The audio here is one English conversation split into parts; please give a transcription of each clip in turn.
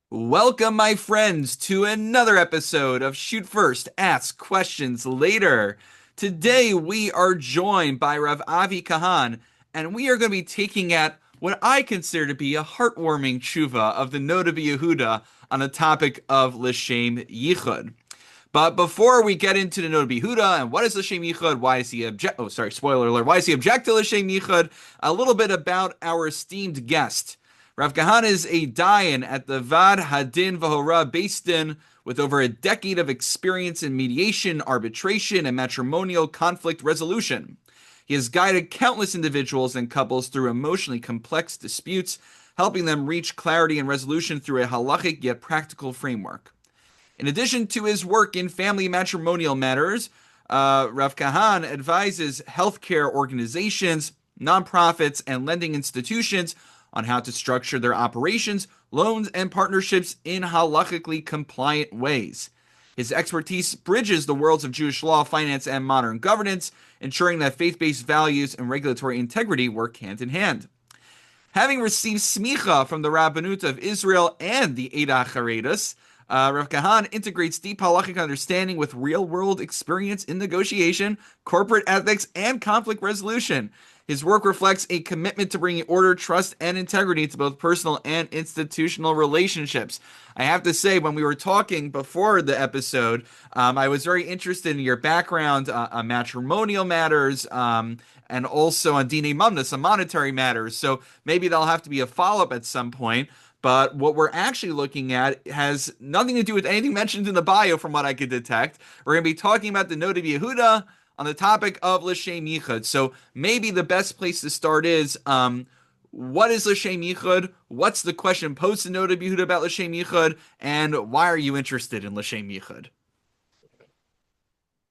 Welcome, my friends, to another episode of Shoot First, Ask Questions Later. Today, we are joined by Rav Avi Kahan, and we are going to be taking at what I consider to be a heartwarming tshuva of the Noda B'Yehuda on the topic of L'Shem Yichud. But before we get into the Noda B'Yehuda and what is L'Shem Yichud, why is he object? Oh, sorry, spoiler alert. Why is he object to L'Shem Yichud? A little bit about our esteemed guest. Rav Kahan is a Dayan at the Vaad, Hadin, Beis Din with over a decade of experience in mediation, arbitration, and matrimonial conflict resolution. He has guided countless individuals and couples through emotionally complex disputes, helping them reach clarity and resolution through a halachic yet practical framework. In addition to his work in family matrimonial matters, Rav Kahan advises healthcare organizations, nonprofits, and lending institutions on how to structure their operations, loans, and partnerships in halachically compliant ways. His expertise bridges the worlds of Jewish law, finance, and modern governance, ensuring that faith-based values and regulatory integrity work hand in hand. Having received smicha from the Rabbanut of Israel and the Eda Hacharedus, Rav Kahan integrates deep halachic understanding with real-world experience in negotiation, corporate ethics, and conflict resolution. His work reflects a commitment to bringing order, trust, and integrity to both personal and institutional relationships. I have to say, when we were talking before the episode, I was very interested in your background on matrimonial matters, and also on Dine Mamnas, on monetary matters. So maybe that'll have to be a follow-up at some point. But what we're actually looking at has nothing to do with anything mentioned in the bio, from what I could detect. We're going to be talking about the Noda B'Yehuda on the topic of L'Shem Yichud. So maybe the best place to start is, what is L'Shem Yichud? What's the question posed to Noda B'Yehuda about L'Shem Yichud? And why are you interested in L'Shem Yichud?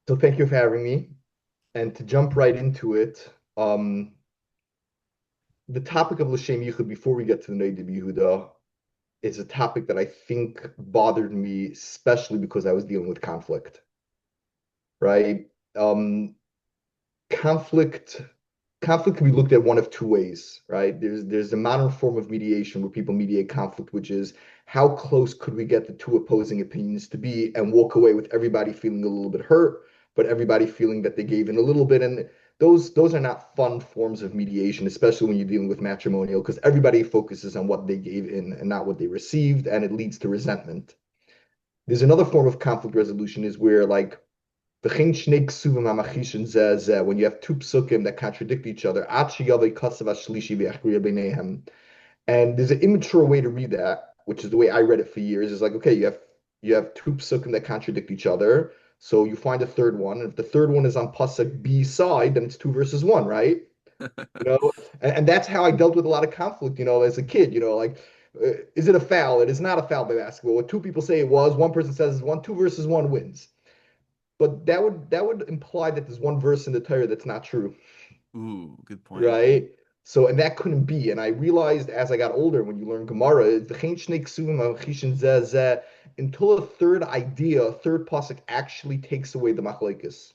So thank you for having me. And to jump right into it, the topic of L'Shem Yichud, before we get to the Noda B'Yehuda, is a topic that I think bothered me, especially because I was dealing with conflict, right? Um, conflict conflict can be looked at one of two ways, right? There's a modern form of mediation where people mediate conflict, which is how close could we get the two opposing opinions to be and walk away with everybody feeling a little bit hurt, but everybody feeling that they gave in a little bit. And those are not fun forms of mediation, especially when you're dealing with matrimonial, because everybody focuses on what they gave in and not what they received, and it leads to resentment. There's another form of conflict resolution is where like when you have two psukim that contradict each other, and there's an immature way to read that, which is the way I read it for years. Is like, okay, you have two psukim that contradict each other, so you find a third one, and if the third one is on pasuk B side, then it's two versus one, right? And that's how I dealt with a lot of conflict, as a kid. Like, is it a foul? It is not a foul by basketball. What two people say it was, one person says it's one, two versus one wins. But that would imply that there's one verse in the Torah that's not true, Ooh, good point. right? So, and that couldn't be. And I realized as I got older, when you learn Gemara, until a third idea, a third pasuk actually takes away the machlokes.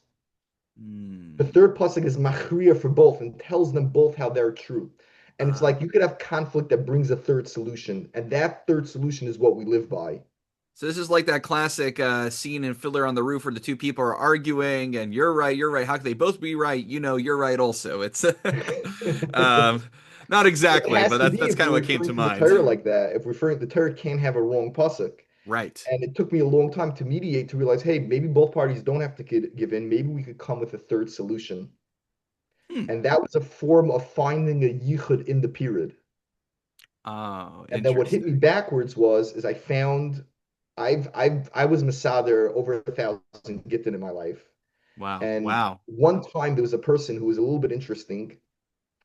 The Mm. third pasuk is machriya for both and tells them both how they're true. And it's Uh, like you could have conflict that brings a third solution, and that third solution is what we live by. So this is like that classic scene in Fiddler on the Roof where the two people are arguing, and you're right, you're right. How could they both be right? You know, you're right also. It's um, not It exactly, but has to that's be that's if kind of we're what came referring to to the mind. Torah like that. If referring the Torah can't have a wrong pasuk. Right. And it took me a long time to mediate to realize, hey, maybe both parties don't have to give in. Maybe we could come with a third solution. Hmm. And that was a form of finding a yichud in the period. Oh, And then what hit me interesting. backwards is I found I was Masader over 1,000 gittin in my life. Wow. And Wow. one time there was a person who was a little bit interesting,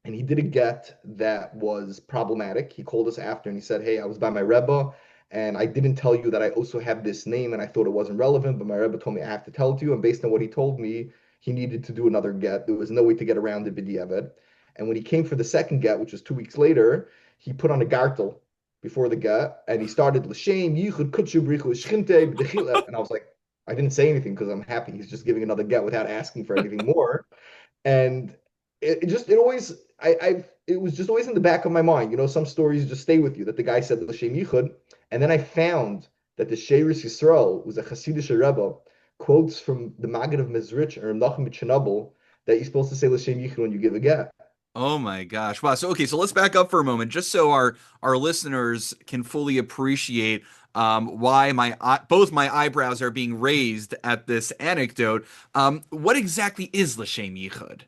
and he did a get that was problematic. He called us after and he said, hey, I was by my Rebbe and I didn't tell you that I also have this name and I thought it wasn't relevant, but my Rebbe told me I have to tell it to you. And based on what he told me, he needed to do another get. There was no way to get around it b'diavad. And when he came for the second get, which was 2 weeks later, he put on a gartel before the get and he started L'Shem Yichud Kutshu Brichu Shchinte B'Dechila. And I was like, I didn't say anything because I'm happy. He's just giving another get without asking for anything more. And it always it was just always in the back of my mind. Some stories just stay with you that the guy said L'Shem Yichud. And then I found that the Sheiris Yisrael, who's a Hasidic Rebbe, quotes from the Maggid of Mezrich or Nachum Chernobyl that you're supposed to say L'Shem Yichud when you give a get. Oh my gosh. Wow. So okay, so let's back up for a moment just so our listeners can fully appreciate why both my eyebrows are being raised at this anecdote. What exactly is L'Shem Yichud?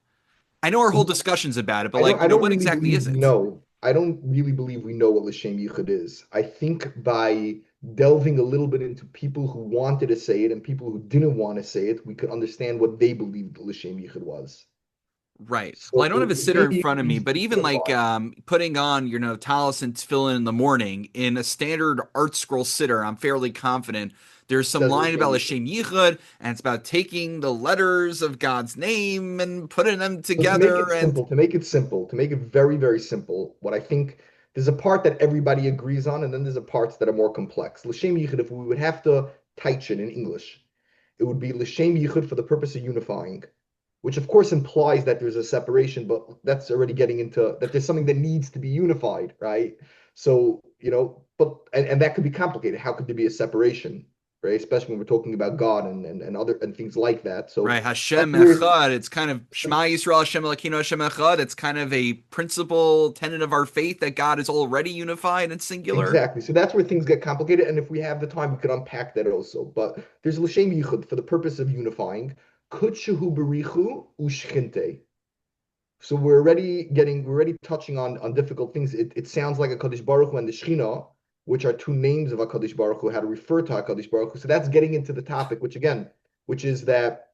I know our whole Look, discussion's about it, but I don't like, I don't what really exactly believe is we it? know. I don't really believe we know what L'Shem Yichud is. I think by delving a little bit into people who wanted to say it and people who didn't want to say it, we could understand what they believed L'Shem Yichud was. Right. Well, I So don't have a sitter L'Shem in front Yichud of me, means but to even like unify. putting on, tallis and tefillin in the morning in a standard art scroll sitter, I'm fairly confident there's some Says line L'Shem about Yichud. L'Shem Yichud, and it's about taking the letters of God's name and putting them So together. And to make it very, very simple, what I think there's a part that everybody agrees on, and then there's a parts that are more complex. L'Shem Yichud, if we would have to teach it in English, it would be L'Shem Yichud for the purpose of unifying, which of course implies that there's a separation, but that's already getting into that there's something that needs to be unified, right? So, and that could be complicated. How could there be a separation, right? Especially when we're talking about God and other and things like that. So right, that's Hashem where Echad, it's kind of Shema Yisrael, Hashem Elokeinu, Hashem Echad. It's kind of a principle tenet of our faith that God is already unified and singular. exactly. So that's where things get complicated. And if we have the time, we could unpack that also. But there's L'Shem Yichud for the purpose of unifying. Kutshehu berichu ushchinte. So we're already touching on difficult things. It sounds like a Kaddish Baruch Hu and the Shechina, which are two names of HaKadosh Baruch Hu, how to refer to HaKadosh Baruch Hu. So that's getting into the topic, which is that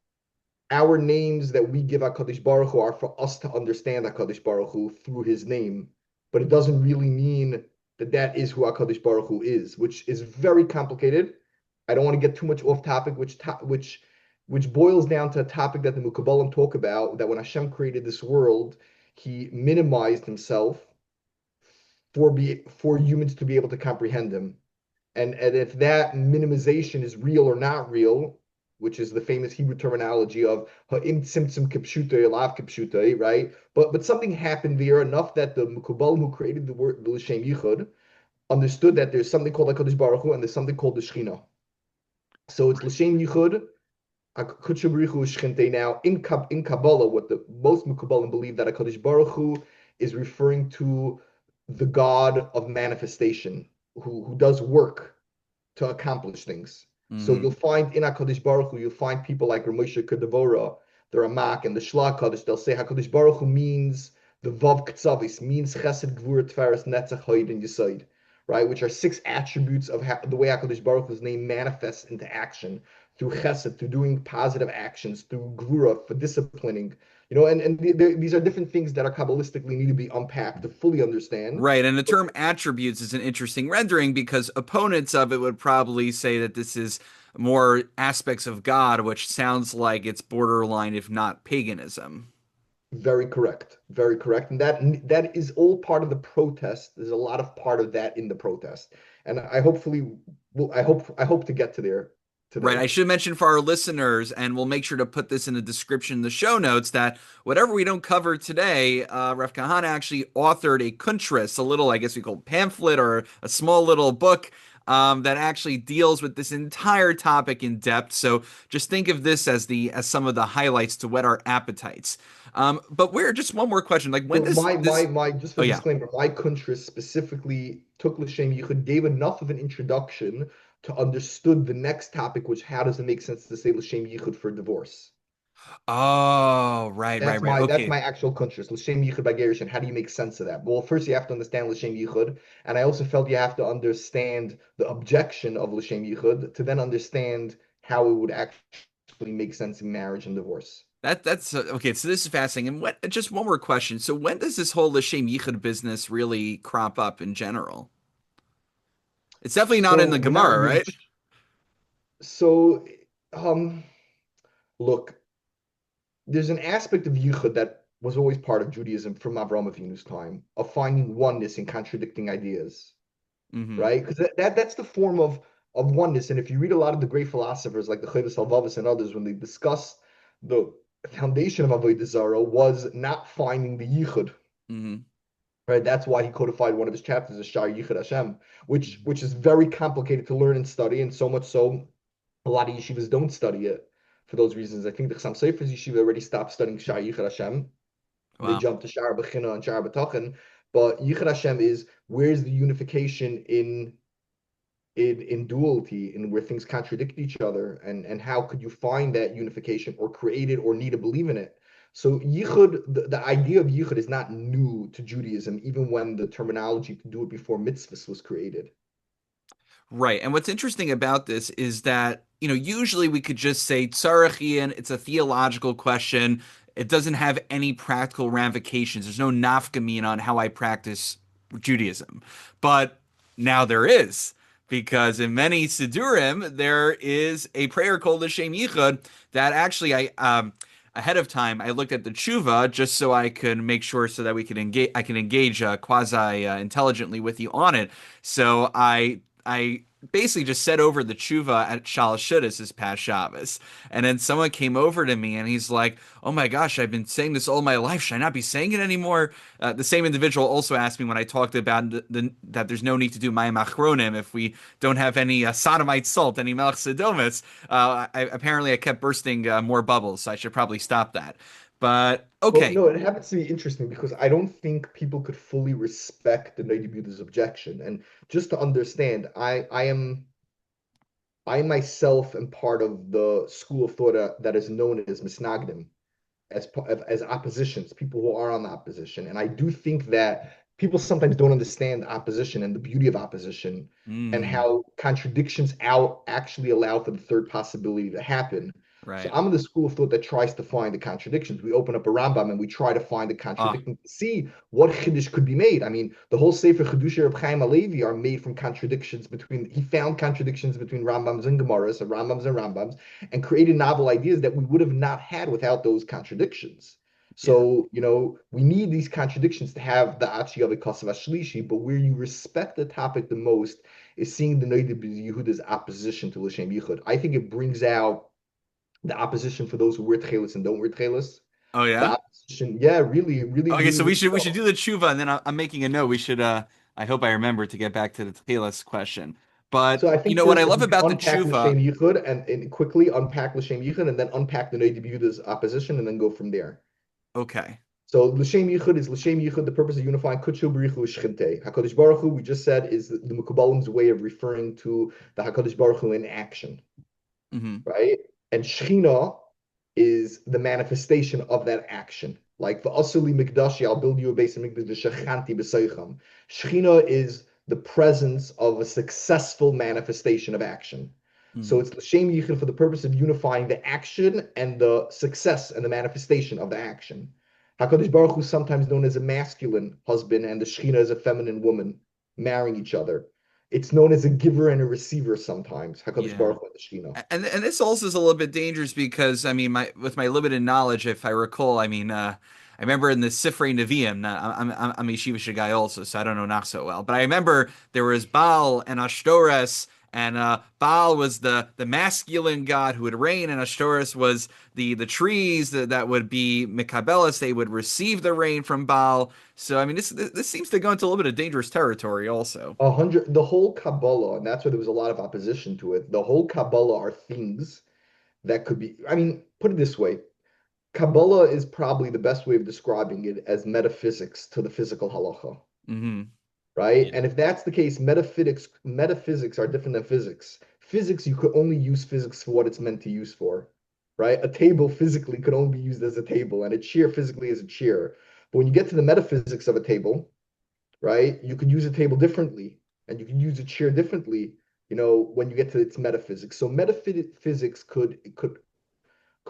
our names that we give HaKadosh Baruch Hu are for us to understand HaKadosh Baruch Hu through his name. But it doesn't really mean that that is who HaKadosh Baruch Hu is, which is very complicated. I don't want to get too much off topic, which boils down to a topic that the Mukabalim talk about, that when Hashem created this world, he minimized himself for humans to be able to comprehend him. And if that minimization is real or not real, which is the famous Hebrew terminology of ha'im tzimtzum kipshutai, lav kipshutai, right? But something happened there enough that the Mukabalim who created the word the L'Shem Yichud understood that there's something called HaKadosh Baruch Hu and there's something called the Shechina. So it's L'Shem Yichud, now, in Kabbalah, what the most Mekubalim believe that HaKadosh Baruch Hu is referring to the God of manifestation, who does work to accomplish things. So Hmm. you'll find in HaKadosh Baruch Hu, you'll find people like Ramosha Kedavora, the Ramak, and the Shla Kadosh. They'll say HaKadosh Baruch Hu means the Vav Ktsavis, means Chesed, Gvur, Tferes, Netzach, Hoid, and Yisoid, right? Which are six attributes of the way HaKadosh Baruch Hu's name manifests into action through Chesed, through doing positive actions, through Gvura, for disciplining. These are different things that are Kabbalistically need to be unpacked to fully understand. Right, and the term attributes is an interesting rendering because opponents of it would probably say that this is more aspects of God, which sounds like it's borderline, if not paganism. Very correct. Very correct. And that is all part of the protest. There's a lot of part of that in the protest. And I hope to get to there Right, today. I should mention for our listeners, and we'll make sure to put this in the description, the show notes, that whatever we don't cover today, Rav Kahan actually authored a kuntris, a little, I guess we call pamphlet or a small little book that actually deals with this entire topic in depth. So just think of this as some of the highlights to whet our appetites. But we're just one more question, like when So does this? my just Oh for yeah. disclaimer, my kuntris specifically took L'Shem Yichud, gave enough of an introduction to understood the next topic, which how does it make sense to say L'Shem Yichud for divorce? Oh, right, right, right. That's Okay. my actual kuntris. L'Shem Yichud by Gerushin. How do you make sense of that? Well, first you have to understand L'Shem Yichud, and I also felt you have to understand the objection of L'Shem Yichud to then understand how it would actually make sense in marriage and divorce. That's okay. So this is fascinating. And what? Just one more question. So when does this whole L'Shem Yichud business really crop up in general? It's definitely not in So the we're not Gemara, really right? so. Um, Look, there's an aspect of Yichud that was always part of Judaism from Avraham Avinu's time of finding oneness in contradicting ideas, Hmm. right? Because that's the form of oneness. And if you read a lot of the great philosophers like the Chovos HaLevavos and others, when they discuss the foundation of Avodah Zarah was not finding the Yichud, Hmm. right? That's why he codified one of his chapters as Shar Yichud Hashem, which is very complicated to learn and study, and so much so a lot of yeshivas don't study it for those reasons. I think the Chassam Sofer's yeshiva already stopped studying Shar Yichud Hashem. They Wow. jumped to Shar Bechina and Shar B'Tachan. But Yichud Hashem is where's the unification in duality, in where things contradict each other, and how could you find that unification or create it or need to believe in it? So yichud, the idea of yichud is not new to Judaism, even when the terminology to do it before mitzvahs was created. Right. And what's interesting about this is that, usually we could just say tzarachian, it's a theological question. It doesn't have any practical ramifications. There's no nafka on how I practice Judaism. But now there is, because in many Sidurim, there is a prayer called L'Shem Yichud that actually ahead of time I looked at the tshuva just so I could make sure so that I can engage quasi intelligently with you on it. So I basically just said over the tshuva at Shalosh Shudas this past Shabbos. And then someone came over to me and he's like, "Oh my gosh, I've been saying this all my life. Should I not be saying it anymore?" The same individual also asked me when I talked about that there's no need to do Mayim Achronim if we don't have any sodomite salt, any Melech Sodomus. Apparently, I kept bursting more bubbles, so I should probably stop that. But Well, okay. no, it happens to be interesting because I don't think people could fully respect the Noda B'Yehuda's objection. And just to understand, I myself am part of the school of thought that is known as Misnagdim, as oppositions, people who are on the opposition. And I do think that people sometimes don't understand opposition and the beauty of opposition and Mm, how contradictions out actually allow for the third possibility to happen. So right. I'm in the school of thought that tries to find the contradictions. We open up a Rambam and we try to find the Ah, contradiction to see what chiddush could be made. I mean, the whole Sefer Chiddushei Reb Chaim Halevi are made from contradictions between. He found contradictions between Rambams and Gemaras, and Rambams, and created novel ideas that we would have not had without those contradictions. yeah. So, we need these contradictions to have the Achi of a Kosav Ashlishi, but where you respect the topic the most is seeing the Noda B'Yehuda's opposition to L'Shem Yichud. I think it brings out the opposition for those who wear tchelis and don't wear tchelis. Oh The yeah. opposition, yeah, really, really, Okay, really, so really we should so. do the tshuva, and then I'm making a note. We should I hope I remember to get back to the Taylor's question. But So I you think know what I first, if love we can about the unpack tshuva. L'Shem Yichud and quickly unpack L'Shem Yichud and then unpack the Noda B'Yehuda's opposition and then go from there. Okay. So L'Shem Yichud is L'Shem Yichud, the purpose of unifying Kudshu B'richu Shchinte. HaKadosh Baruch Hu, we just said, is the Mukabalim's way of referring to the HaKadosh Baruch Hu in action, Hmm. right? And Shechina is the manifestation of that action. Like the Asuli Mikdashi, I'll build you a base of Mikdash, the Shechanti B'Seicham. Shechina is the presence of a successful manifestation of action. So Hmm. it's L'Shem Yichud for the purpose of unifying the action and the success and the manifestation of the action. HaKadosh Baruch Hu is sometimes known as a masculine husband and the Shechina is a feminine woman marrying each other. It's known as a giver and a receiver sometimes, HaKadosh Yeah. Baruch Hu and the Shechina. And this also is a little bit dangerous because I mean my with my limited knowledge, if I recall, I remember in the Sifrei Nevi'im. I'm a Yeshiva guy also, so I don't know not so well. But I remember there was Baal and Ashtores, and Baal was the masculine god who would reign, and Ashtores was the trees that would be Mikabelis. They would receive the rain from Baal. So I mean this seems to go into a little bit of dangerous territory also. The whole Kabbalah, and that's why there was a lot of opposition to it. The whole Kabbalah are things that could be, I mean, put it this way. Kabbalah is probably the best way of describing it as metaphysics to the physical halacha, Hmm. right? Yeah. And if that's the case, metaphysics are different than physics. Physics, you could only use physics for what it's meant to use for, right? A table physically could only be used as a table, and a chair physically as a chair. But when you get to the metaphysics of a table, right? You could use a table differently and you can use a chair differently, when you get to its metaphysics. So metaphysics could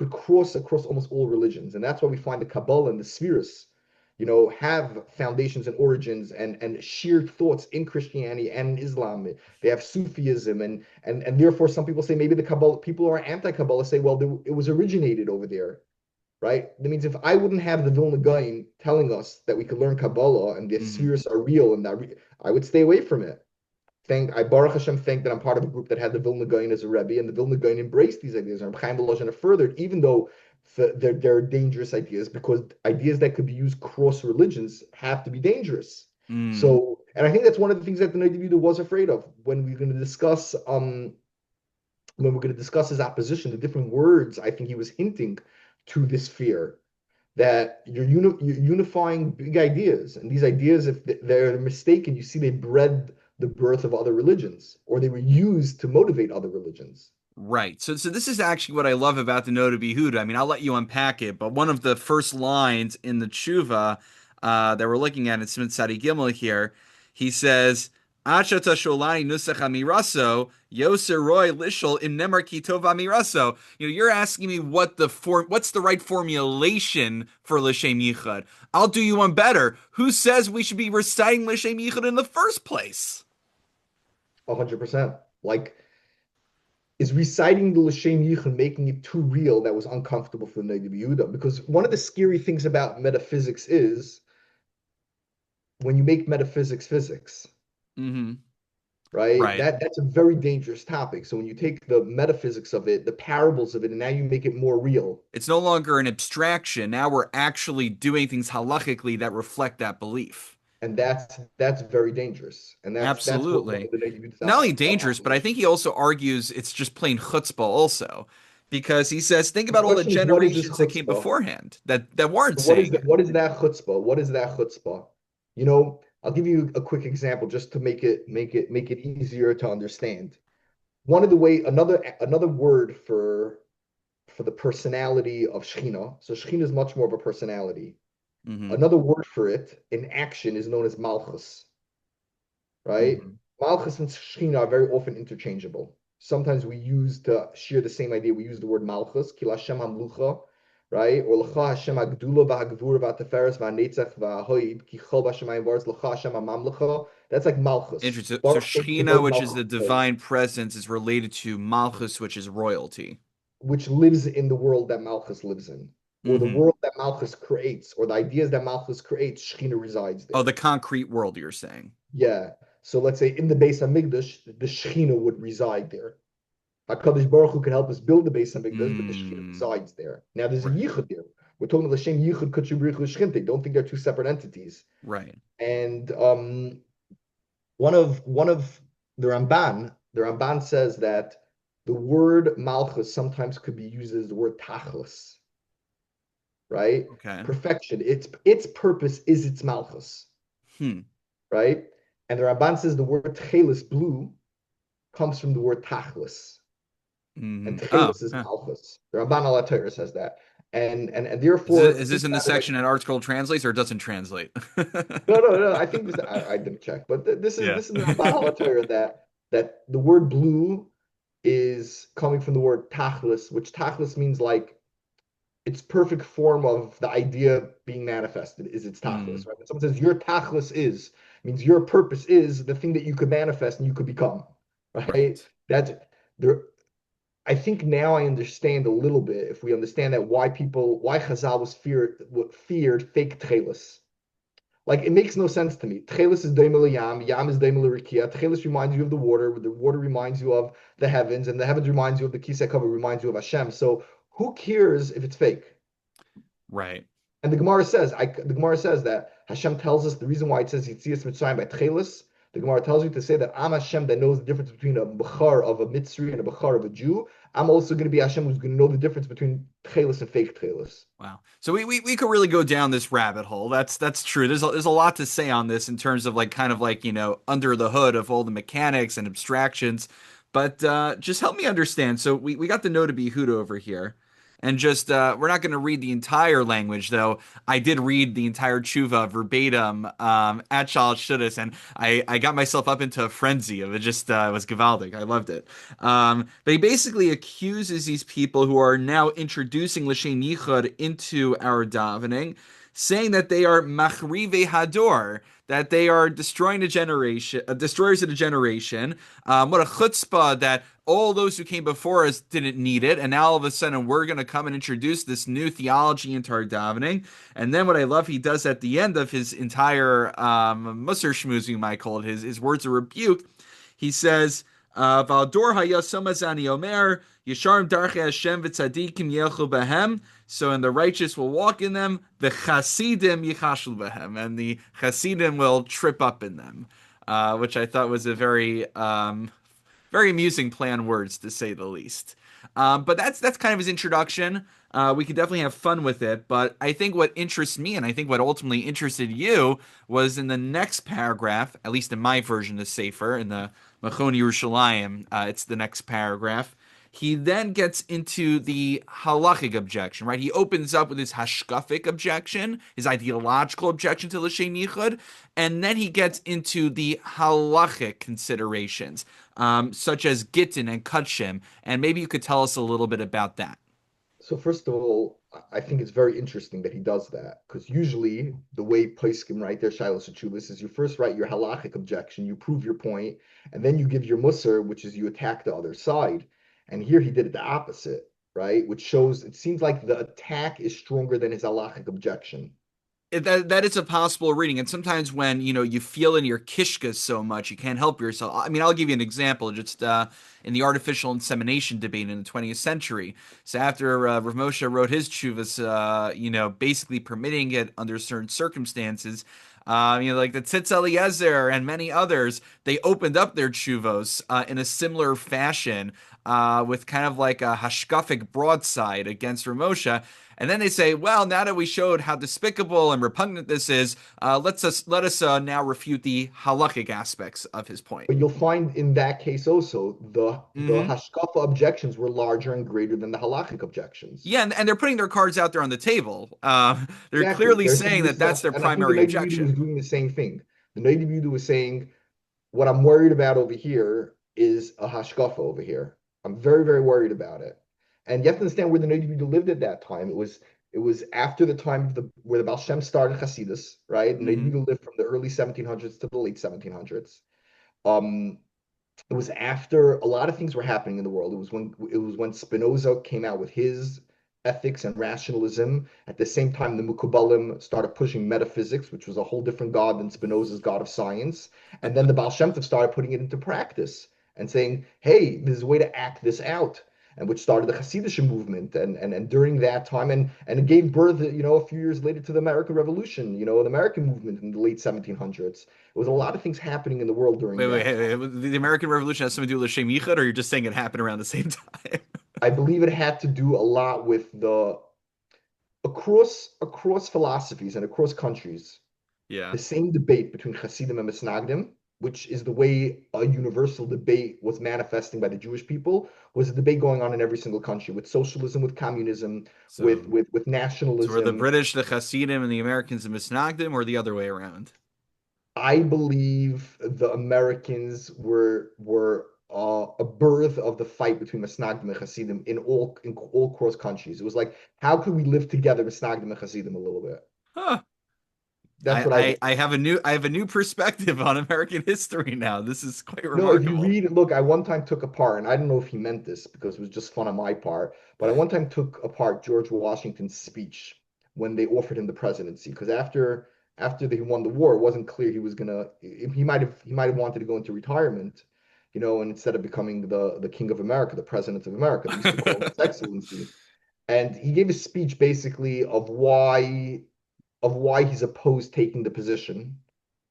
cross across almost all religions. And that's why we find the Kabbalah and the spheres, have foundations and origins and shared thoughts in Christianity and in Islam. They have Sufism and therefore some people say maybe the Kabbalah people who are anti-Kabbalah say, well, it was originated over there, right? That means if I wouldn't have the Vilna Gaon telling us that we could learn Kabbalah and the Hmm. spheres are real and that I would stay away from it. I Baruch Hashem think that I'm part of a group that had the Vilna Gaon as a Rebbe, and the Vilna Gaon embraced these ideas. And Chaim Volozhin furthered, even though there are dangerous ideas because ideas that could be used cross religions have to be dangerous. Mm. So, and I think that's one of the things that the Noda B'Yehuda was afraid of when we're going to discuss his opposition, the different words. I think he was hinting to this fear that you're unifying big ideas, and these ideas, if they're mistaken, you see they bred the birth of other religions, or they were used to motivate other religions. Right. So this is actually what I love about the Noda B'Yehuda. I mean, I'll let you unpack it, but one of the first lines in the tshuva that we're looking at in Simon Sadi Gimel here, he says, "Achata sholani nusach amiraso yoser roy lishol im nemar ki tov amiraso." You're asking me what's the right formulation for L'Shem Yichud. I'll do you one better. Who says we should be reciting L'Shem Yichud in the first place? 100%. Like, is reciting the L'Shem Yichud making it too real that was uncomfortable for the Noda B'Yehuda? Because one of the scary things about metaphysics is when you make metaphysics physics, Mm-hmm. right? Right. That's a very dangerous topic. So when you take the metaphysics of it, the parables of it, and now you make it more real, It's no longer an abstraction. Now we're actually doing things halachically that reflect that belief. and that's very dangerous. And that's what one of Absolutely. the Noda B'Yehuda's Not only dangerous, but I opposition. think he also argues it's just plain chutzpah also. Because he says, think The about all the question is, what is this generations that came chutzpah? beforehand that weren't So what is saying that? it. What is that chutzpah? What is that chutzpah? I'll give you a quick example just to make it easier to understand. One of the way another word for the personality of Shechina. So Shechina is much more of a personality. Hmm. Another word for it in action is known as Malchus, right? Hmm. Malchus and Shechina are very often interchangeable. Sometimes we use to share the same idea. We use the word Malchus, Ki Lashem Hamlucha, right? Or L'cha Hashem Hagdula v'Hagvura v'Teferes v'Netzach v'Hoid Ki Chol B'Shemayim V'Aretz L'cha Hashem Hamamlucha. That's like Malchus. Interesting. So Baruch Shem Shekhinah, Kivod which is the Malchus, divine presence, is related to Malchus, which is royalty. which lives in the world that Malchus lives in, or the Hmm. world that Malchus creates, or the ideas that Malchus creates. Shechina resides Oh, there. the concrete world you're saying. Yeah. So let's say in the Beis Hamikdash, the Shechina would reside there. HaKadosh Baruch Hu can help us build the Beis Hamikdash, but the Shechina Mm, resides there. Now there's a right. Yichud there. We're talking about L'Shem Yichud Kutsu B'Richu Shechinte. Don't think they're two separate entities. Right. And one of the Ramban says that the word Malchus sometimes could be used as the word Tachlis, right? Okay. Perfection. Its purpose is its Malchus, Hmm. right? And the Ramban says the word Tchelis, blue, comes from the word Tachlis, and Oh, Tchelis is huh. Malchus. The Ramban al Torah says that, and therefore Is this think in the about it like section that article translates or it doesn't translate? no, no, no. I think I didn't check, but this is Yeah. this is the Ramban al Torah that the word blue is coming from the word Tachlis, which Tachlis means like its perfect form of the idea being manifested is its Mm, tachlis, right? When someone says your tachlis is, means your purpose is the thing that you could manifest and you could become, right? right. That's there. I think now I understand a little bit if we understand that why Chazal was feared fake tchelis. Like it makes no sense to me. Tchelis is daimel yam, yam is daimel rikia. Tchelis reminds you of the water reminds you of the heavens, and the heavens reminds you of the kisei cover reminds you of Hashem. So who cares if it's fake? Right. And the Gemara says that Hashem tells us the reason why it says Yitzias Mitzrayim by Tchelis. The Gemara tells you to say that I'm Hashem that knows the difference between a Bechar of a Mitzri and a Bechar of a Jew. I'm also going to be Hashem who's going to know the difference between Tchelis and fake Tchelis. Wow. So we could really go down this rabbit hole. That's true. There's a lot to say on this in terms of like kind of like, under the hood of all the mechanics and abstractions. But just help me understand. So we got the Noda B'Yehuda over here. And just we're not going to read the entire language, though. I did read the entire tshuva verbatim at Shalosh Shudas, and I got myself up into a frenzy of it. Just it was gewaldic. I loved it. But he basically accuses these people who are now introducing L'Shem Yichud into our davening, saying that they are machrive hador, that they are destroying a generation, destroyers of a generation. What a chutzpah that all those who came before us didn't need it, and now all of a sudden we're going to come and introduce this new theology into our davening. And then what I love he does at the end of his entire Musar shmooze, you might call it, his words of rebuke, he says, Valdor hayasomazani omer yesharim darche Hashem v'tzadikim yelchu behem. So, and the righteous will walk in them. The chasidim yichashlu behem, and the chasidim will trip up in them, which I thought was a very amusing play on words, to say the least. But that's kind of his introduction. We could definitely have fun with it, but I think what interests me, and I think what ultimately interested you, was in the next paragraph. At least in my version of Sefer, in the Machon Yerushalayim, it's the next paragraph. He then gets into the halachic objection, right? He opens up with his hashkafic objection, his ideological objection to L'Shem Yichud, and then he gets into the halachic considerations, such as Gittin and Kutshim, and maybe you could tell us a little bit about that. So first of all, I think it's very interesting that he does that because usually the way poskim write their shilas achuvas is you first write your halachic objection, you prove your point, and then you give your musar, which is you attack the other side. And here he did it the opposite, right? Which shows it seems like the attack is stronger than his halachic objection. That is a possible reading, and sometimes when you feel in your kishkas so much you can't help yourself. I mean, I'll give you an example. Just in the artificial insemination debate in the 20th century. So after Rav Moshe wrote his chuvas, basically permitting it under certain circumstances, like the Tzitz Eliezer and many others, they opened up their chuvos in a similar fashion, with kind of like a hashkafic broadside against Rav Moshe. And then they say, well, now that we showed how despicable and repugnant this is, let us now refute the halachic aspects of his point. But you'll find in that case also the Hmm. hashkafa objections were larger and greater than the halachic objections. Yeah, and they're putting their cards out there on the table. They're Exactly. clearly They're saying saying this that is a, that's their and I think the primary Noda B'Yehuda was objection. doing the same thing. The Noda B'Yehuda was saying, what I'm worried about over here is a hashkafa over here. I'm very, very worried about it. And you have to understand where the Noda B'Yehuda lived at that time. It was after the time of the where the Baal Shem started Hasidus, right? The Noda Hmm. B'Yehuda lived from the early 1700s to the late 1700s. Um, it was after a lot of things were happening in the world. It was when Spinoza came out with his ethics and rationalism. At the same time, the Mukubalim started pushing metaphysics, which was a whole different god than Spinoza's god of science. And then the Baal Shem Tov started putting it into practice and saying, "Hey, there's a way to act this out." And which started the Hasidic movement, and during that time, and it gave birth, a few years later to the American Revolution, the American movement in the late 1700s. It was a lot of things happening in the world during Wait, wait, that time. hey, the American Revolution has something to do with L'Shem Yichud, or you're just saying it happened around the same time? I believe it had to do a lot with the across philosophies and across countries, Yeah. the same debate between Hasidim and Misnagdim, which is the way a universal debate was manifesting by the Jewish people, was a debate going on in every single country with socialism, with communism, with So, with with so were the nationalism. British the Hasidim and the Americans the Misnagdim, or the other way around? I believe the Americans were a birth of the fight between Misnagdim and Hasidim in all cross countries. It was like, how could we live together, Misnagdim and Hasidim, a little bit? Huh. That's what I I believe. have a new perspective on American history now. This is quite No, if you remarkable. read, look, I one time took apart, and I don't know if he meant this because it was just fun on my part, but I one time took apart George Washington's speech when they offered him the presidency. Because after he won the war, it wasn't clear he was gonna. He might have wanted to go into retirement, and instead of becoming the King of America, the President of America, they used to call him His Excellency. And he gave a speech basically of why he's opposed taking the position,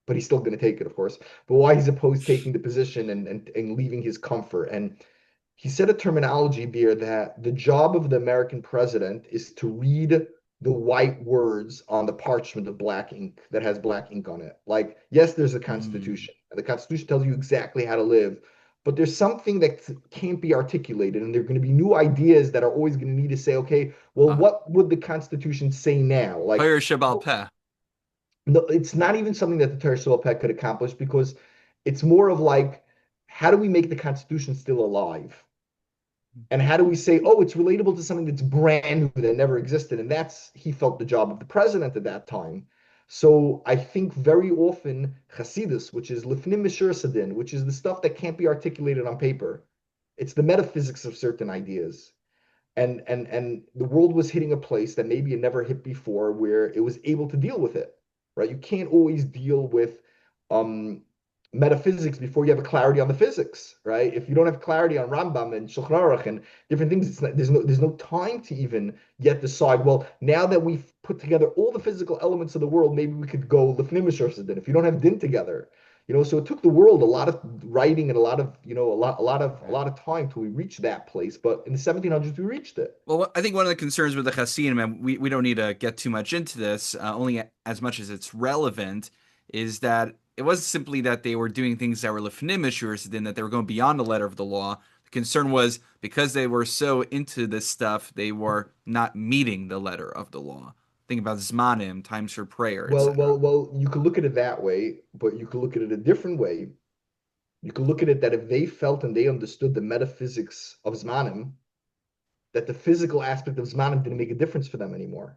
but he's still going to take it, of course. But why he's opposed taking the position and leaving his comfort. And he said a terminology there that the job of the American president is to read the white words on the parchment of black ink that has black ink on it. Like, yes, there's a Hmm. constitution, and the constitution tells you exactly how to live, but there's something that can't be articulated, and there are going to be new ideas that are always going to need to say, okay, well, Uh, what would the constitution say now? Like, Higher Shabal Peh. no, it's not even something that the Torah Pet could accomplish because it's more of like, how do we make the Constitution still alive? And how do we say, oh, it's relatable to something that's brand new that never existed? And that's, he felt, the job of the president at that time. So I think very often Hasidus, which is Lifnim Mishur Sadin, which is the stuff that can't be articulated on paper. It's the metaphysics of certain ideas. And the world was hitting a place that maybe it never hit before where it was able to deal with it, right? You can't always deal with um metaphysics before you have a clarity on the physics, right? If you don't have clarity on Rambam and Shulchan Aruch and different things, there's no time to even yet decide. Well, now that we've put together all the physical elements of the world, maybe we could go lifnim mishras din. If you don't have din together, so it took the world a lot of writing and a lot of a lot of time till we reached that place. But in the 1700s, we reached it. Well, I think one of the concerns with the Hasidim, and we don't need to get too much into this, only as much as it's relevant, is that it wasn't simply that they were doing things that were lefnim mishur, then that they were going beyond the letter of the law. The concern was because they were so into this stuff, they were not meeting the letter of the law. Think about zmanim, times for prayer, Well, etc. well, well, you could look at it that way, but you could look at it a different way. You could look at it that if they felt and they understood the metaphysics of Zmanim, that the physical aspect of Zmanim didn't make a difference for them anymore.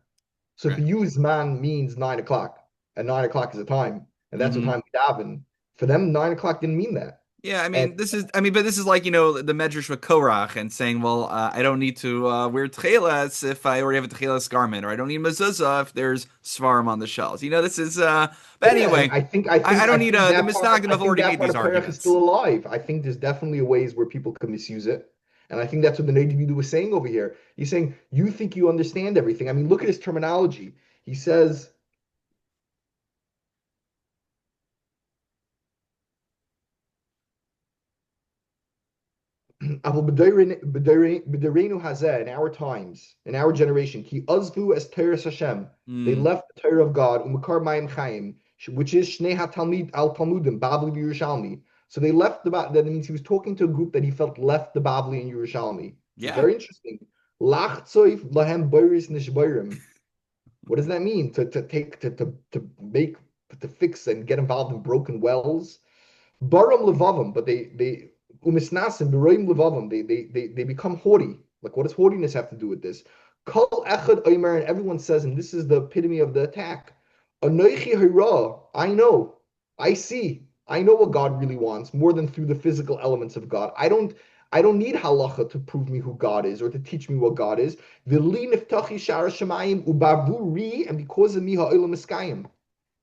So for Right. you, Zman means 9 o'clock, and 9 o'clock is a time, and that's what Mm-hmm. time we daven. For them, 9 o'clock didn't mean that. Yeah, And but this is like, the Medrash with Korach and saying, well, I don't need to wear tchelas if I already have a tchelas garment, or I don't need mezuzah if there's svarim on the shelves. This is, but yeah, and anyway, I think I I think don't I need think the that part Misnagdim I have think already that made part these of Perach is still arguments. alive. I think there's definitely ways where people can misuse it. And I think that's what the Noda B'Yehuda was saying over here. He's saying, you think you understand everything. I mean, look at his terminology. He says, "Aval b'derenu hazeh," in our times, in our generation, ki azvu es Torah Hashem. They Mm, left the Torah of God, umakar mayim chayim, which is shnei hatalmid al talmudim, Babli v'Yerushalmi. So they left that means he was talking to a group that he felt left the Babli and Yerushalmi. This is yeah. very interesting. Lach tzoif lahem boiris nishboirim. What does that mean? To make to fix and get involved in broken wells? Baram levavim, but they umisnasim beroim levavim. They become haughty. Like, what does haughtiness have to do with this? Kol echad omer, and everyone says, and this is the epitome of the attack. Anoichi hira, I know, I see, I know what God really wants more than through the physical elements of God. I don't need halacha to prove me who God is or to teach me what God is. V'li niftachi shara shemayim ubavuri, and because of me ha'olam eskayim.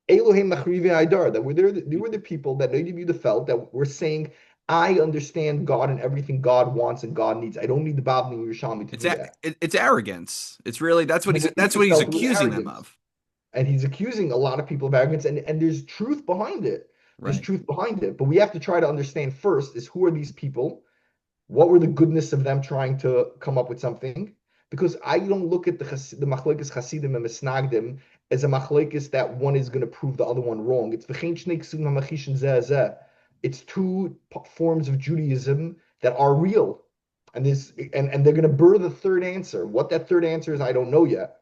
Elohim Machrivi Aidar, that they were the people that Noda B'Yehuda felt that were saying, I understand God and everything God wants and God needs. I don't need the Babli and Yerushalmi to It's do that. it's arrogance. It's really And the that's what B'Yehuda he's felt it was accusing them arrogance. of. And he's accusing a lot of people of arrogance, and there's truth behind it. There's Right. truth behind it. But we have to try to understand first is who are these people? What were the goodness of them trying to come up with something? Because I don't look at the machlekes Hasidim and Misnagdim as a machlekes that one is going to prove the other one wrong. It's v'chein shnei ksuvim hamachishin zeh zeh. It's two forms of Judaism that are real, and they're going to birth a third answer. What that third answer is, I don't know yet.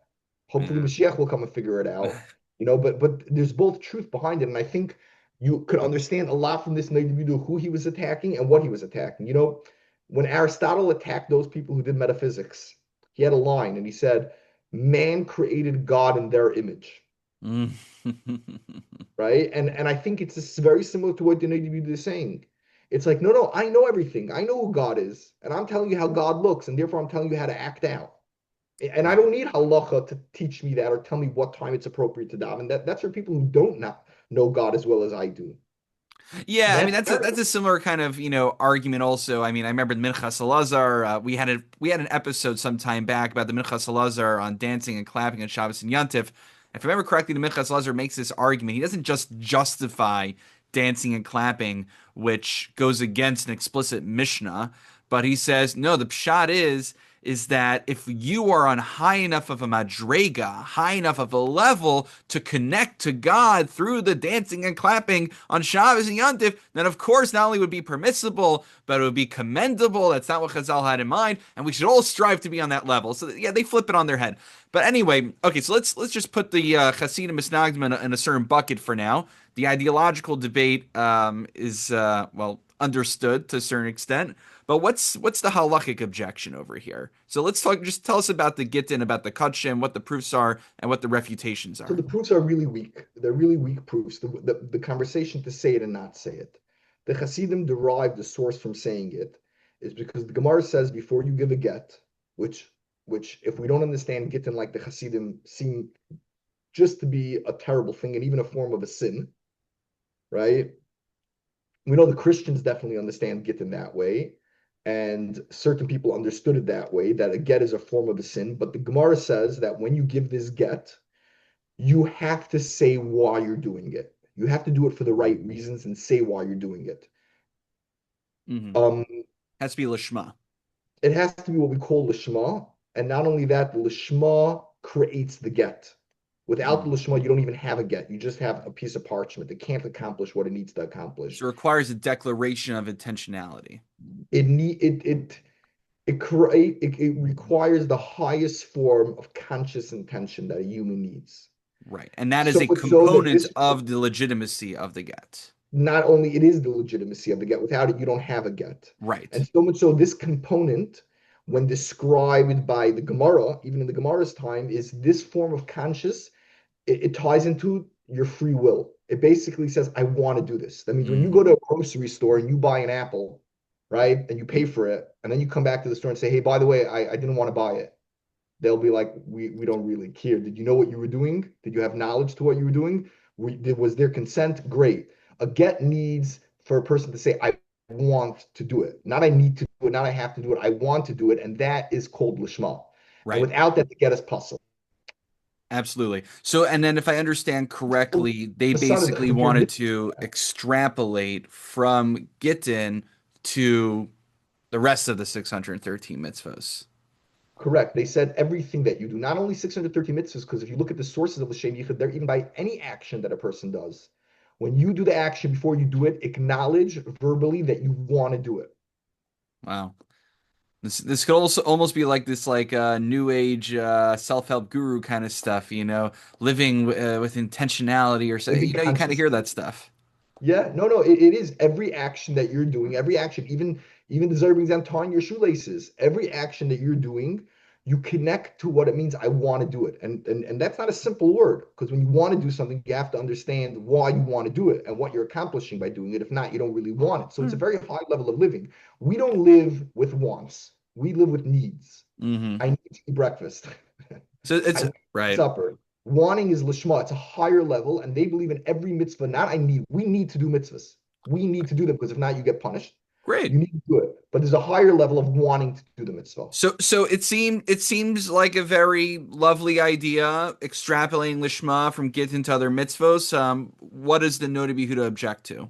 Hopefully, Yeah. Mashiach will come and figure it out. But there's both truth behind it, and I think you could understand a lot from this Noda B'Yehuda who he was attacking and what he was attacking. When Aristotle attacked those people who did metaphysics, he had a line and he said, man created God in their image, Mm. right? And I think it's very similar to what the Noda B'Yehuda is saying. It's like, no, I know everything. I know who God is, and I'm telling you how God looks, and therefore I'm telling you how to act out. And I Right. don't need halacha to teach me that or tell me what time it's appropriate to daven. That's for people who don't not know God as well as I do. Yeah, I mean That's that's a similar kind of argument also. I mean, I remember the Minchas Elazar. We had an episode some time back about the Minchas Elazar on dancing and clapping on Shabbos and Yontif. If I remember correctly, the Minchas Elazar makes this argument. He doesn't just justify dancing and clapping, which goes against an explicit Mishnah, but he says no. The pshat is that if you are on high enough of a madrega, high enough of a level to connect to God through the dancing and clapping on Shabbos and Yontif, then of course not only would it be permissible, but it would be commendable. That's not what Chazal had in mind, and we should all strive to be on that level. So yeah, they flip it on their head. But anyway, okay, so let's just put the Hasidim Misnagdim in a certain bucket for now. The ideological debate is well understood to a certain extent. But what's the halachic objection over here? So let's talk. Just tell us about the Gittin, about the Kutshim, what the proofs are, and what the refutations So are. the proofs are really weak. They're really weak proofs. The conversation to say it and not say it. The Hasidim derive the source from saying it is because the Gemara says before you give a get, which if we don't understand Gittin like the Hasidim seem just to be a terrible thing and even a form of a sin, right? we know the Christians definitely understand Gett in that way, and certain people understood it that way, that a get is a form of a sin. But the Gemara says that when you give this get, you have to say why you're doing it. You have to do it for the right reasons and say why you're doing it. Hmm. Um, Has to be lishma. it has to be what we call lishma, and not only that, the lishma creates the get. Without the Mm. lishma, you don't even have a get. You just have a piece of parchment that can't accomplish what it needs to accomplish. So it requires a declaration of intentionality. It need it requires the highest form of conscious intention that a human needs. Right. And that is So a much so that component this of the legitimacy of the get. not only it is the legitimacy of the get, without it, you don't have a get. Right. And so much so this component, when described by the Gemara, even in the Gemara's time, is this form of conscious, it ties into your free will. It basically says, I want to do this. That means when you go to Mm. a grocery store and you buy an apple, right, and you pay for it, and then you come back to the store and say, hey, by the way, I didn't want to buy it. They'll be like, we don't really care. Did you know what you were doing? Did you have knowledge to what you were doing? Was there consent? Great. A get needs for a person to say, I want to do it. Not I need to do it, not I have to do it. I want to do it. And that is called lishma. And Right. without that, the get is puzzle. Absolutely. So, and then if I understand So correctly, they the son of basically your wanted to extrapolate from Gittin to the rest of the 613 mitzvahs. correct. They said everything that you do, not only 630 mitzvahs, because if you look at the sources of L'Shem Yichud, they're even by any action that a person does. When you do the action before you do it, acknowledge verbally that you want to do it. Wow. This could also almost be like this like new age self-help guru kind of stuff, living with intentionality or so, Living you kind of hear consciously. that stuff. Yeah, no, it is every action that you're doing, every action, even the Zara brings down tying your shoelaces, every action that you're doing, you connect to what it means. I want to do it, and that's not a simple word because when you want to do something, you have to understand why you want to do it and what you're accomplishing by doing it. If not, you don't really want it. So it's a Hmm. very high level of living. We don't live with wants. We live with needs. Mm-hmm. I need to eat breakfast. So I it's need right. supper. Wanting is lishma. It's a higher level, and they believe in every mitzvah. Not I need. We need to do mitzvahs. We need to do them because if not, you get punished. You Great. need to do it. But there's a higher level of wanting to do the mitzvah. So it seems like a very lovely idea, extrapolating lishma from Gittin to other mitzvos. What does the Noda B'Yehuda object to?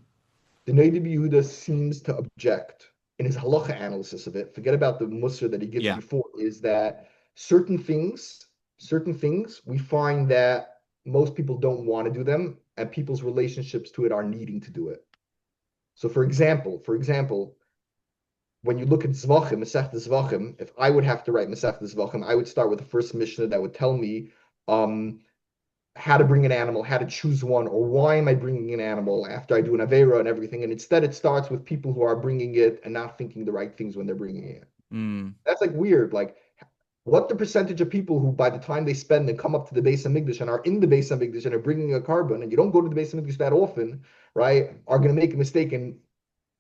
The Noda B'Yehuda seems to object in his halacha analysis of it. Forget about the musar that he gives Yeah. before. Is that certain things, we find that most people don't want to do them, and people's relationships to it are needing to do it. So, for example, when you look at Zvachim, Masech Zvachim, if I would have to write Masech Zvachim, I would start with the first Mishnah that would tell me um, how to bring an animal, how to choose one, or why am I bringing an animal after I do an Avera and everything. And instead, it starts with people who are bringing it and not thinking the right things when they're bringing it. Mm. That's like weird. Like, what the percentage of people who, by the time they spend and come up to the Beis Hamikdash and are in the Beis Hamikdash and are bringing a carbon, and you don't go to the Beis Hamikdash that often, right, are going to make a mistake and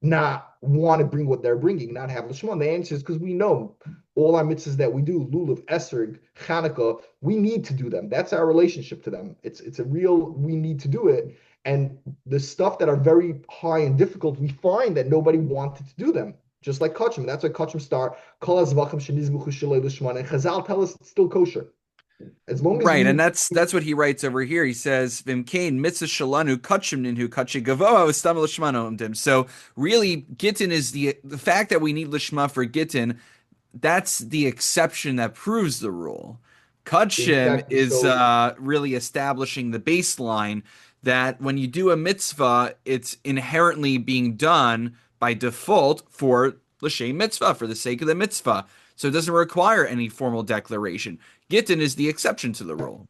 not want to bring what they're bringing, not have Lishman? The answer is because we know all our mitzvahs that we do, Lulav, Esrog, Chanukah, we need to do them. That's our relationship to them. It's a real, we need to do it. And the stuff that are very high and difficult, we find that nobody wanted to do them. Just like Kachim. That's why Kachim start, Kol HaZvachim Shenizbuchu Shalei Lishman. And Chazal tell us it's still kosher. As long as Right, and you, that's what he writes over here. He says, "Vimkain mitzvah shalanu kachim ninhu kachi gavoa stam lishmano umdim." So really, Gittin is the fact that we need lishma for Gittin. That's the exception that proves the rule. Kachim exactly. is So really establishing the baseline that when you do a mitzvah, it's inherently being done by default for l'shem mitzvah, for the sake of the mitzvah. So it doesn't require any formal declaration. Gittin is the exception to the rule.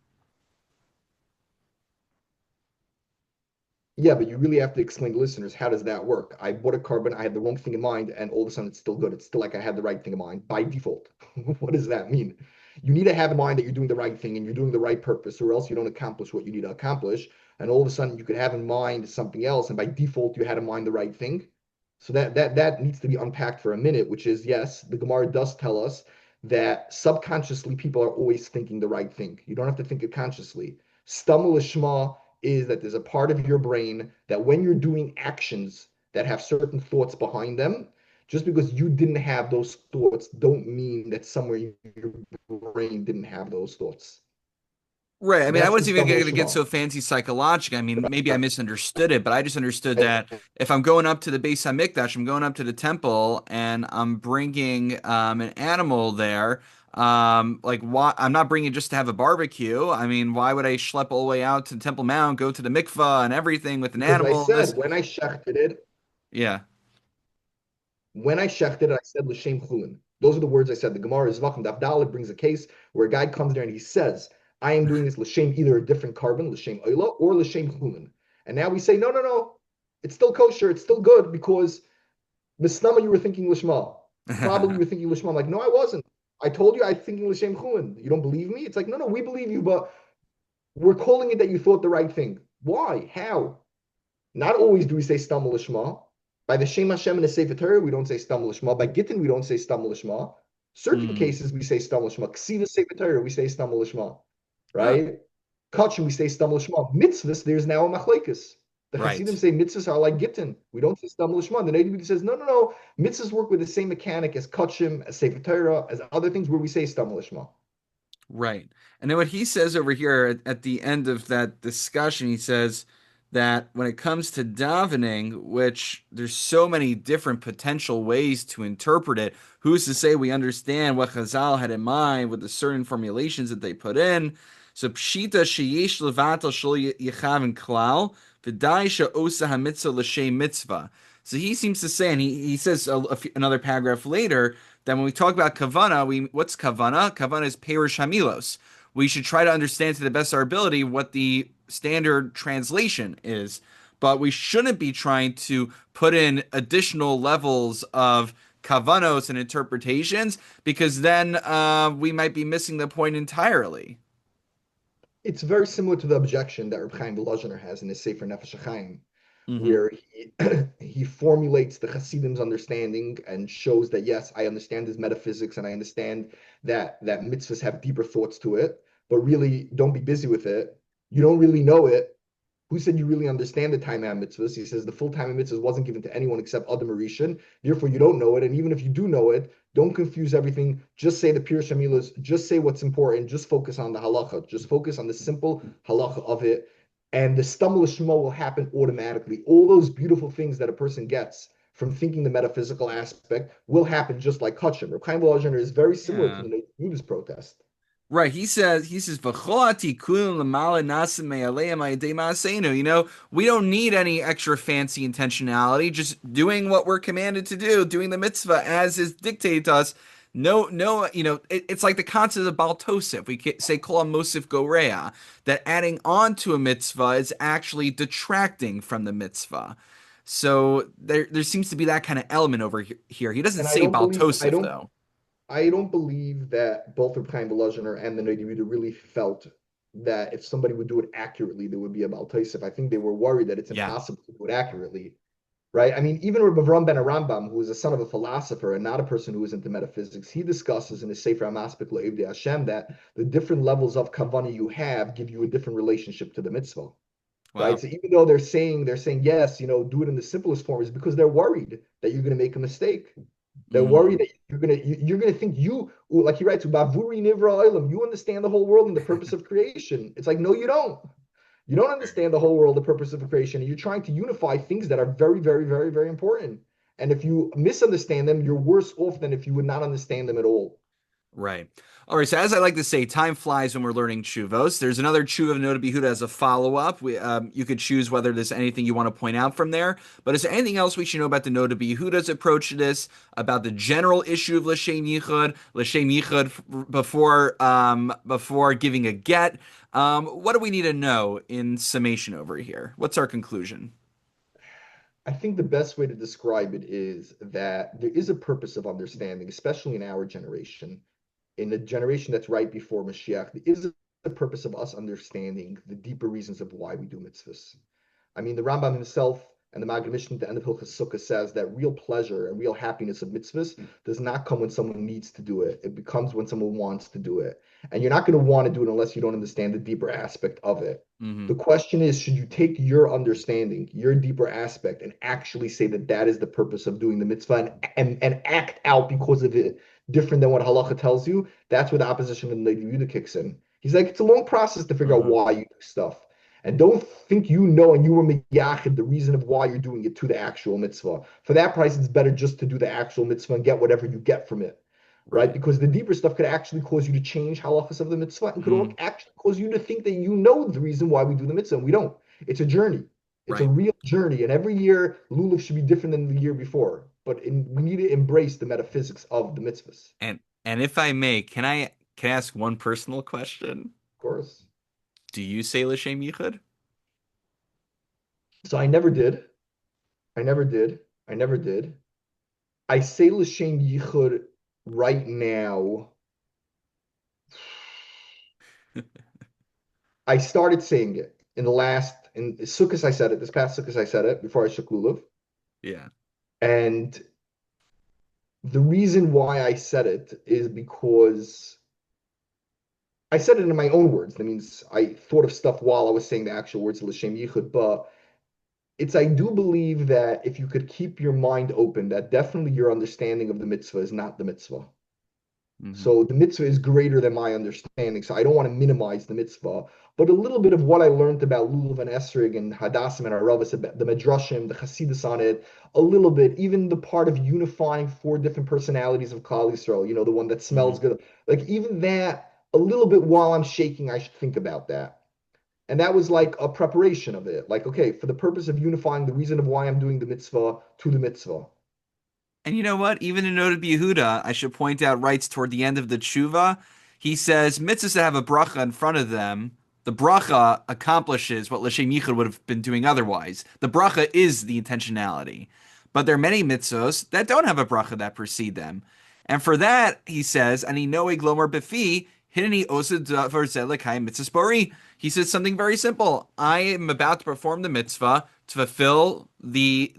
yeah, but you really have to explain to listeners how does that work? I bought a carbon, I had the wrong thing in mind, and all of a sudden it's still good. It's still like I had the right thing in mind by default. What does that mean? You need to have in mind that you're doing the right thing and you're doing the right purpose, or else you don't accomplish what you need to accomplish. And all of a sudden you could have in mind something else, and by default you had in mind the right thing. So that needs to be unpacked for a minute, which is yes, the Gemara does tell us that subconsciously people are always thinking the right thing. You don't have to think it consciously. Stumble Shema is that there's a part of your brain that when you're doing actions that have certain thoughts behind them. Just because you didn't have those thoughts don't mean that somewhere in your brain didn't have those thoughts. Right. I And mean, I that's the wasn't even stumble going to get Shema. so fancy psychological. I mean, maybe I misunderstood it, but I just understood Right? that if I'm going up to the Beis Hamikdash, I'm going up to the temple, and I'm bringing an animal there. Like, why? I'm not bringing it just to have a barbecue. I mean, why would I schlep all the way out to Temple Mount, go to the mikvah and everything with an Because I animal? This, said yeah. when I shechted it, I said L'Shem Chulin. Those are the words I said. The Gemara is Vachim Daf Dalet brings a case where a guy comes there and he says, I am doing this L'Shem, either a different carbon, L'Shem Oila, or L'Shem Chulin. And now we say, no, no, no. It's still kosher. It's still good because Misnama, you were thinking Lishma. Probably you were thinking Lishma. I'm like, no, I wasn't. I told you I'm thinking L'Shem Chulin. You don't believe me? It's like, no, no, we believe you, but we're calling it that you thought the right thing. Why? How? Not always do we say Stam Lishma. By the Shem Hashem in the Sefer Torah, we don't say Stam Lishma. By Gittin, we don't say Stam Lishma. Certain Mm. cases, we say Stam Lishma. Ksiva Sefer Torah, we say Stam Lishma. Oh, Right? Kachim, we say Stam Lishma. Mitzvahs, there's now a machlekes. The Hasidim right. say mitzvahs are like Gittin. We don't say Stam Lishma. The Native says, no, no, no. Mitzvahs work with the same mechanic as Kachim, as Sefer Torah, as other things where we say Stam Lishma. Right. And then what he says over here at the end of that discussion, he says that when it comes to davening, which there's so many different potential ways to interpret it, who's to say we understand what Chazal had in mind with the certain formulations that they put in? So pshita sheyesh levatal shel yechaven klal v'dai she'osa hamitzvah l'shem mitzvah. So he seems to say, and he says another paragraph later, that when we talk about kavana, what's kavana? Kavana is perish hamilos. We should try to understand to the best of our ability what the standard translation is, but we shouldn't be trying to put in additional levels of kavanos and interpretations because then we might be missing the point entirely. It's very similar to the objection that Reb Chaim Volozhiner has in his Sefer Nefesh HaChaim, Hmm. where he formulates the Hasidim's understanding and shows that yes, I understand his metaphysics and I understand that mitzvahs have deeper thoughts to it, but really don't be busy with it. You don't really know it. Who said you really understand the time and mitzvahs? He says the full time mitzvahs wasn't given to anyone except Adam Rishon. Therefore, you don't know it. And even if you do know it, don't confuse everything. Just say the Pir Shamilas. Just say what's important. Just focus on the halacha. Just focus on the simple halacha of it. And the stumble shmo will happen automatically. All those beautiful things that a person gets from thinking the metaphysical aspect will happen just like Kachim. Reb Chaim Volozhiner is very similar to Yeah. the Buddhist protest. Right. He says, "V'choati kulin l'mala nasim me'aleim ha'yedei ma'aseinu." We don't need any extra fancy intentionality. Just doing what we're commanded to do, doing the mitzvah as is dictated to us. No, no, it's like the concept of Baal Tosef. We say kol mosif gorea, that adding on to a mitzvah is actually detracting from the mitzvah. So there seems to be that kind of element over here. He doesn't And I say don't Baal believe Tosef though. I don't believe that both Reb Chaim Volozhiner and the Noda B'Yehuda really felt that if somebody would do it accurately, there would be a Baltaisif. I think they were worried that it's Yeah. impossible to do it accurately, right? I mean, even Rabbi Avram ben Arambam, who is a son of a philosopher and not a person who is into metaphysics, he discusses in his Sefer HaMaspik Le'Evdei Hashem that the different levels of kavanah you have give you a different relationship to the mitzvah, right? Wow. So even though they're saying yes, do it in the simplest form, is because they're worried that you're going to make a mistake. They're worried Mm. that you're gonna think like he writes, "Bavuri nivra olam." You understand the whole world and the purpose of creation. It's like, no, you don't. You don't understand the whole world, the purpose of creation. And you're trying to unify things that are very, very, very, very important. And if you misunderstand them, you're worse off than if you would not understand them at all. Right. All right. So as I like to say, time flies when we're learning chuvos. There's another chuva of Noda B'Yehuda as a follow-up. You could choose whether there's anything you want to point out from there. But is there anything else we should know about the Noda B'Yehuda's approach to this, about the general issue of L'Shem Yichud before giving a get? What do we need to know in summation over here? What's our conclusion? I think the best way to describe it is that there is a purpose of understanding, especially in our generation, in the generation that's right before Mashiach. There is a purpose of us understanding the deeper reasons of why we do mitzvahs. I mean, the Rambam himself And the Maggid Mishnah at the end of Hilchas Sukkah says that real pleasure and real happiness of mitzvahs does not come when someone needs to do it. It becomes when someone wants to do it. And you're not going to want to do it unless you don't understand the deeper aspect of it. Hmm. The question is, should you take your understanding, your deeper aspect, and actually say that that is the purpose of doing the mitzvah and act out because of it different than what halacha tells you? That's where the opposition in Noda B'Yehuda kicks in. He's like, it's a long process to figure out Uh-huh. why you do stuff. And don't think you know and you were miyachid the reason of why you're doing it to the actual mitzvah. For that price, it's better just to do the actual mitzvah and get whatever you get from it, right? Right. Because the deeper stuff could actually cause you to change halachas of the mitzvah and could Mm. actually cause you to think that you know the reason why we do the mitzvah, and we don't. It's a journey. It's a Right. real journey, and every year lulav should be different than the year before. But we need to embrace the metaphysics of the mitzvahs, And if I may, can I ask one personal question? of course. Do you say L'Shem Yichud? So I never did. I never did. I never did. I say L'Shem Yichud right now. I started saying it in Sukkot. I said it this past Sukkot. I said it before I shook lulav, Yeah. and the reason why I said it is because I said it in my own words. That means I thought of stuff while I was saying the actual words of L'Shem Yichud. But it's I do believe that if you could keep your mind open, that definitely your understanding of the mitzvah is not the mitzvah. Hmm. So the mitzvah is greater than my understanding. So I don't want to minimize the mitzvah. But a little bit of what I learned about Lulav and Esrig and Hadassim and Aravas, about the Midrashim, the Hasidus on it, a little bit, even the part of unifying four different personalities of Klal Yisrael, the one that Hmm. smells good. Like even that, a little bit while I'm shaking, I should think about that. And that was like a preparation of it. Like, okay, for the purpose of unifying the reason of why I'm doing the mitzvah to the mitzvah. And you know what? Even in Noda B'Yehuda, I should point out, writes toward the end of the tshuva, he says mitzvahs that have a bracha in front of them, the bracha accomplishes what L'Shem Yichud would have been doing otherwise. The bracha is the intentionality. But there are many mitzvahs that don't have a bracha that precede them. And for that, he says, Ani noeg lomer befi, hineni osed davar zeh l'kayim mitzvahs bari. He says something very simple. I am about to perform the mitzvah to fulfill the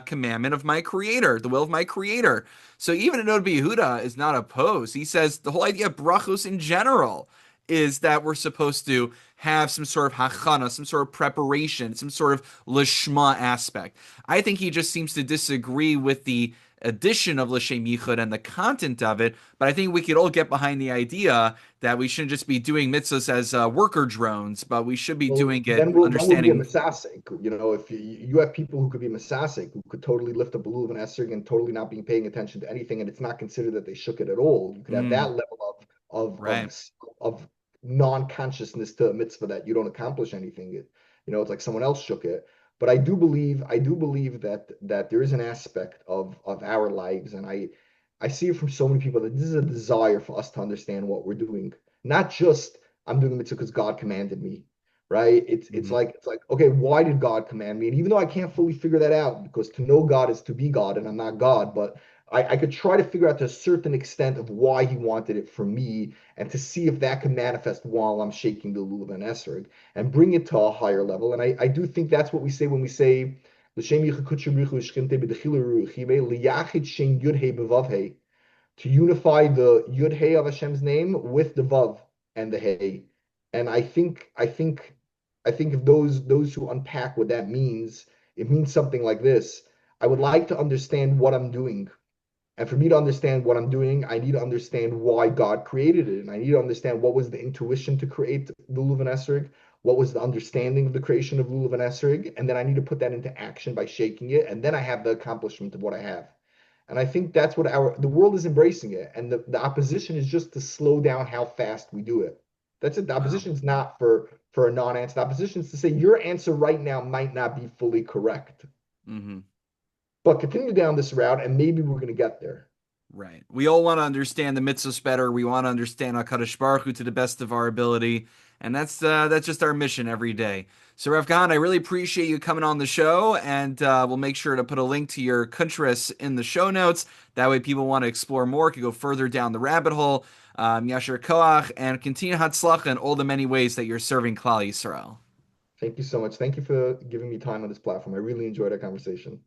commandment of my creator, the will of my creator. So even in Noda B'Yehuda is not opposed. He says the whole idea of brachos in general is that we're supposed to have some sort of hachana, some sort of preparation, some sort of lishma aspect. I think he just seems to disagree with the addition of L'Shem Yichud and the content of it, but I think we could all get behind the idea that we shouldn't just be doing mitzvahs as worker drones, but we should be Well, doing it then we'll be a understanding. misasek. If you have people who could be misasek, who could totally lift up a lulav and esrog and totally not being paying attention to anything, and it's not considered that they shook it at all. You could have Mm, that level of right. of non-consciousness to a mitzvah that you don't accomplish anything. It's like someone else shook it. But I do believe that there is an aspect of our lives, and I see it from so many people that this is a desire for us to understand what we're doing, not just I'm doing the mitzvah because God commanded me, right? Hmm. It's like okay, why did God command me? And even though I can't fully figure that out, because to know God is to be God, and I'm not God, but I could try to figure out to a certain extent of why He wanted it for me, and to see if that can manifest while I'm shaking the lulav and esrog and bring it to a higher level. And I do think that's what we say when we say L'Shem Yichud Kutshim Richu Shkinte B'Dechilu Ruchime Liyachid Shem Yud Hey B'Vav Hey, to unify the Yud Hey of Hashem's name with the Vav and the Hey. And I think if those who unpack what that means, it means something like this. I would like to understand what I'm doing. And for me to understand what I'm doing, I need to understand why God created it. And I need to understand what was the intuition to create Lulav and Esrig, what was the understanding of the creation of Lulav and Esrig, and then I need to put that into action by shaking it, and then I have the accomplishment of what I have. And I think that's what the world is embracing it. And the opposition is just to slow down how fast we do it. That's it. The Wow. opposition is not for a non-answer. The opposition is to say your answer right now might not be fully correct. Hmm. But continue down this route and maybe we're going to get there. Right. We all want to understand the mitzvahs better. We want to understand HaKadosh Baruch Hu to the best of our ability. And that's just our mission every day. So, Rav Kahan, I really appreciate you coming on the show, and we'll make sure to put a link to your Kuntress in the show notes. That way, people want to explore more, can go further down the rabbit hole. Yasher Koach, and continue Hatzlacha in all the many ways that you're serving Klal Yisrael. Thank you so much. Thank you for giving me time on this platform. I really enjoyed our conversation.